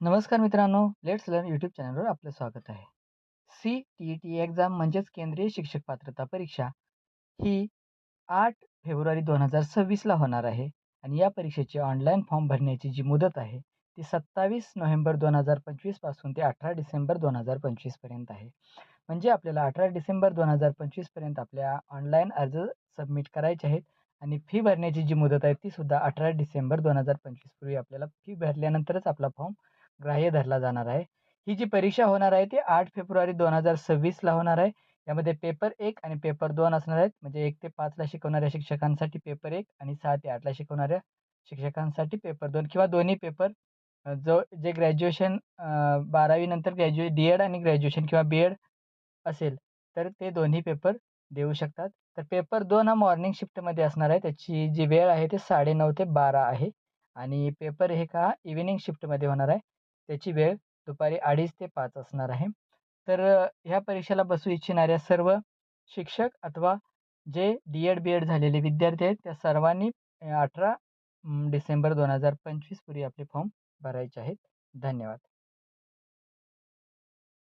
नमस्कार मित्रांनो, let's learn YouTube चॅनलवर आपलं स्वागत आहे. सी-टी-ई-टी एक्झाम म्हणजेच केंद्रीय शिक्षक पात्रता परीक्षा ही 8 फेब्रुवारी 2026ला होणार आहे आणि या परीक्षेची ऑनलाईन फॉर्म भरण्याची जी मुदत आहे, ती 27 नोव्हेंबर 2025 पासून ते 18 डिसेंबर 2025 पर्यंत आहे. म्हणजे आपल्याला 18 डिसेंबर 2025 पर्यंत आपल्या ऑनलाईन अर्ज सबमिट करायचे आहेत आणि फी भरण्याची जी मुदत आहे, ती सुद्धा 18 डिसेंबर 2025 पूर्वी आपल्याला फी भरल्यानंतरच आपला फॉर्म ग्राह्य धरला जाणार आहे. ही जी परीक्षा होणार आहे ती 8 फेब्रुवारी 2026ला होणार आहे. यामध्ये पेपर 1 आणि पेपर 2 असणार आहेत. म्हणजे 1 ते 5ला शिकवणाऱ्या शिक्षकांसाठी पेपर 1 आणि 6 ते 8ला शिकवणाऱ्या शिक्षकांसाठी पेपर 2 किंवा दोन्ही पेपर जे ग्रॅज्युएशन 12वी नंतर डी-एड आणि ग्रॅज्युएशन किंवा बी-एड असेल, तर ते दोन्ही पेपर देऊ शकतात. तर पेपर 2 हा मॉर्निंग शिफ्टमध्ये असणार आहे. त्याची जी वेळ आहे ते 9:30 ते 12 आहे आणि पेपर 1 हा इव्हनिंग शिफ्टमध्ये होणार आहे. त्याची वेळ दुपारी 2:30 ते 5 असणार आहे. तर ह्या परीक्षेला बसू इच्छिणाऱ्या सर्व शिक्षक अथवा जे डी-एड, बी-एड झालेले विद्यार्थी आहेत, त्या सर्वांनी 18 डिसेंबर 2025 पूर्वी आपले फॉर्म भरायचे आहेत. धन्यवाद.